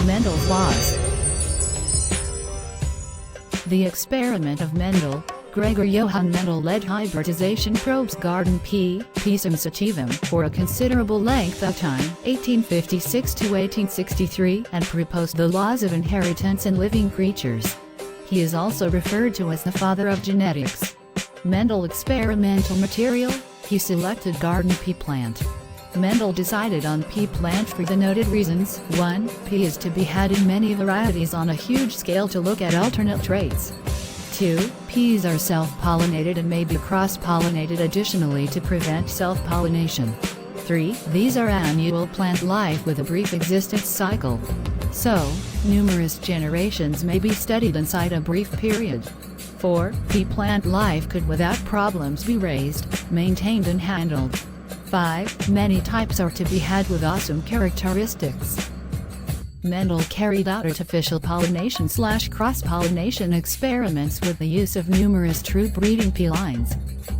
Mendel's laws. The experiment of Mendel, Gregor Johann Mendel led hybridization probes garden pea, Pisum sativum, for a considerable length of time, 1856 to 1863, and proposed the laws of inheritance in living creatures. He is also referred to as the father of genetics. Mendel experimental material, he selected garden pea plant. Mendel decided on pea plant for the noted reasons: 1. Pea is to be had in many varieties on a huge scale to look at alternate traits. 2. Peas are self-pollinated and may be cross-pollinated additionally to prevent self-pollination. 3. These are annual plant life with a brief existence cycle. So, numerous generations may be studied inside a brief period. 4. Pea plant life could without problems be raised, maintained and handled. 5. Many types are to be had with awesome characteristics. Mendel carried out artificial pollination/cross-pollination experiments with the use of numerous true breeding pea lines.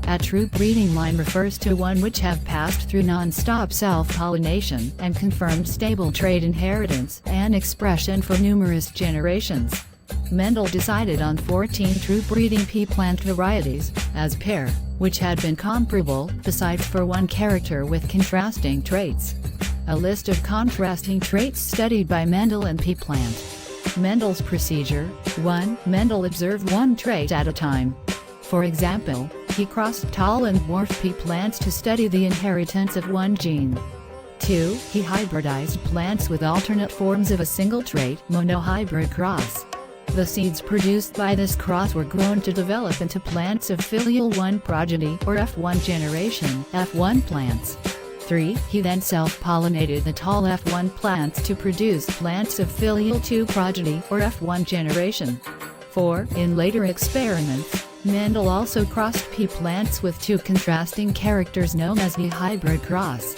A true breeding line refers to one which have passed through non-stop self-pollination and confirmed stable trait inheritance and expression for numerous generations. Mendel decided on 14 true breeding pea plant varieties, as pair, which had been comparable, besides for one character with contrasting traits. A list of contrasting traits studied by Mendel and pea plant. Mendel's procedure: 1. Mendel observed one trait at a time. For example, he crossed tall and dwarf pea plants to study the inheritance of one gene. 2. He hybridized plants with alternate forms of a single trait, monohybrid cross. The seeds produced by this cross were grown to develop into plants of filial 1 progeny or F1 generation, F1 plants. 3. He then self-pollinated the tall F1 plants to produce plants of filial 2 progeny or F1 generation. 4. In later experiments, Mendel also crossed pea plants with 2 contrasting characters known as the hybrid cross.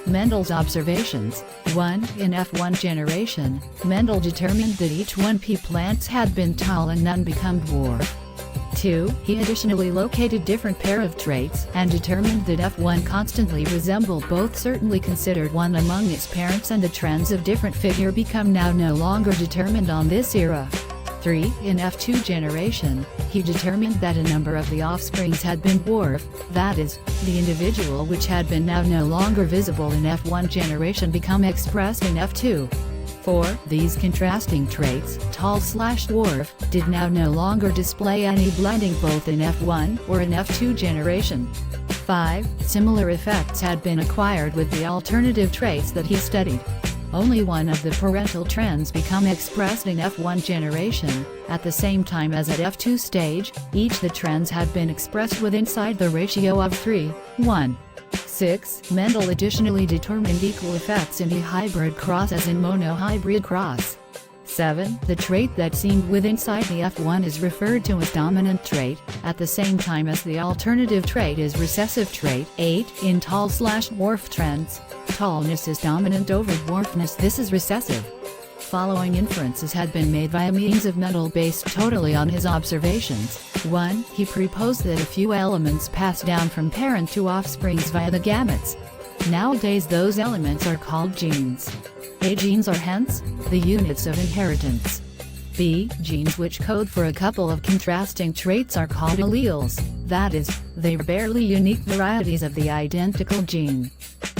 Mendel's observations: 1. In F1 generation, Mendel determined that each one pea plants had been tall and none become dwarf. 2. He additionally located different pair of traits and determined that F1 constantly resembled both, certainly considered one among its parents, and the trends of different figure become now no longer determined on this era. 3. In F2 generation, he determined that a number of the offsprings had been dwarf, that is, the individual which had been now no longer visible in F1 generation become expressed in F2. 4. These contrasting traits, tall/dwarf, did now no longer display any blending both in F1 or in F2 generation. 5. Similar effects had been acquired with the alternative traits that he studied. Only one of the parental trends become expressed in F1 generation, at the same time as at F2 stage, each the trends had been expressed with inside the ratio of 3:1. 6. Mendel additionally determined equal effects in the hybrid cross as in monohybrid cross. 7. The trait that seemed with inside the F1 is referred to as dominant trait, at the same time as the alternative trait is recessive trait. 8. In tall/dwarf trends, tallness is dominant over dwarfness, this is recessive. Following inferences had been made via means of Mendel based totally on his observations. 1. He proposed that a few elements pass down from parent to offsprings via the gametes. Nowadays those elements are called genes. A. Genes are hence the units of inheritance. B. Genes which code for a couple of contrasting traits are called alleles, that is, they are barely unique varieties of the identical gene.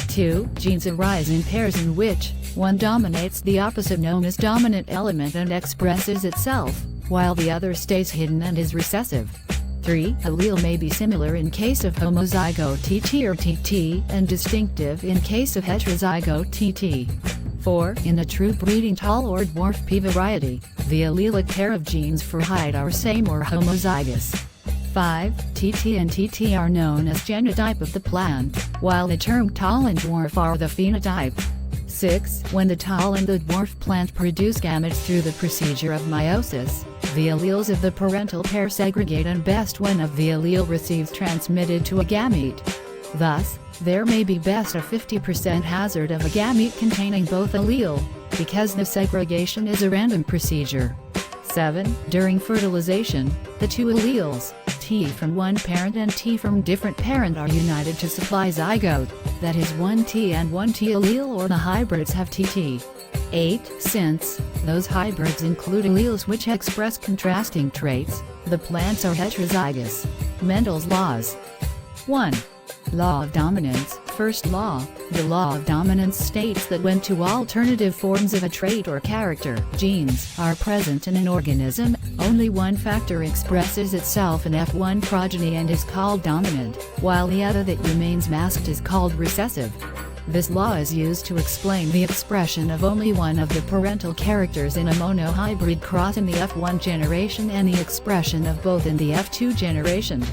2. Genes arise in pairs in which one dominates the opposite known as dominant element and expresses itself, while the other stays hidden and is recessive. 3. Allele may be similar in case of homozygote TT or TT and distinctive in case of heterozygote TT. 4. In a true breeding tall or dwarf pea variety, the allelic pair of genes for height are same or homozygous. 5. TT and TT are known as genotype of the plant, while the term tall and dwarf are the phenotype. 6. When the tall and the dwarf plant produce gametes through the procedure of meiosis, the alleles of the parental pair segregate and best one of the allele receives transmitted to a gamete. Thus, there may be best a 50% hazard of a gamete containing both allele, because the segregation is a random procedure. 7. During fertilization, the two alleles, T from one parent and T from different parent, are united to supply zygote, that is, one T and one T allele, or the hybrids have TT. 8. Since those hybrids include alleles which express contrasting traits, the plants are heterozygous. Mendel's laws. 1. Law of dominance. First law. The law of dominance states that when two alternative forms of a trait or character, genes, are present in an organism, only one factor expresses itself in F1 progeny and is called dominant, while the other that remains masked is called recessive. This law is used to explain the expression of only one of the parental characters in a monohybrid cross in the F1 generation and the expression of both in the F2 generation.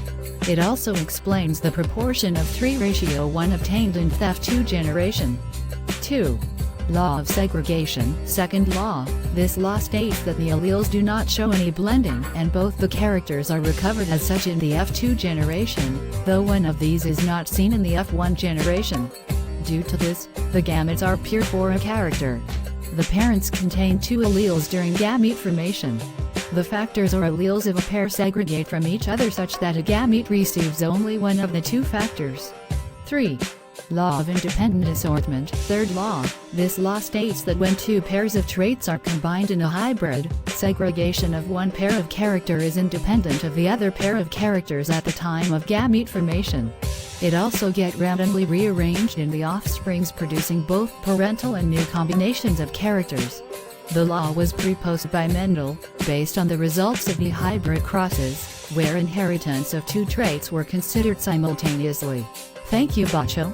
It also explains the proportion of 3:1 obtained in the F2 generation. 2. Law of segregation. Second law. This law states that the alleles do not show any blending, and both the characters are recovered as such in the F2 generation, though one of these is not seen in the F1 generation. Due to this, the gametes are pure for a character. The parents contain two alleles during gamete formation. The factors or alleles of a pair segregate from each other such that a gamete receives only one of the two factors. 3. Law of independent assortment. Third law. This law states that when two pairs of traits are combined in a hybrid, segregation of one pair of character is independent of the other pair of characters at the time of gamete formation. It also gets randomly rearranged in the offsprings, producing both parental and new combinations of characters. The law was proposed by Mendel, based on the results of the hybrid crosses, where inheritance of two traits were considered simultaneously. Thank you, Bacho.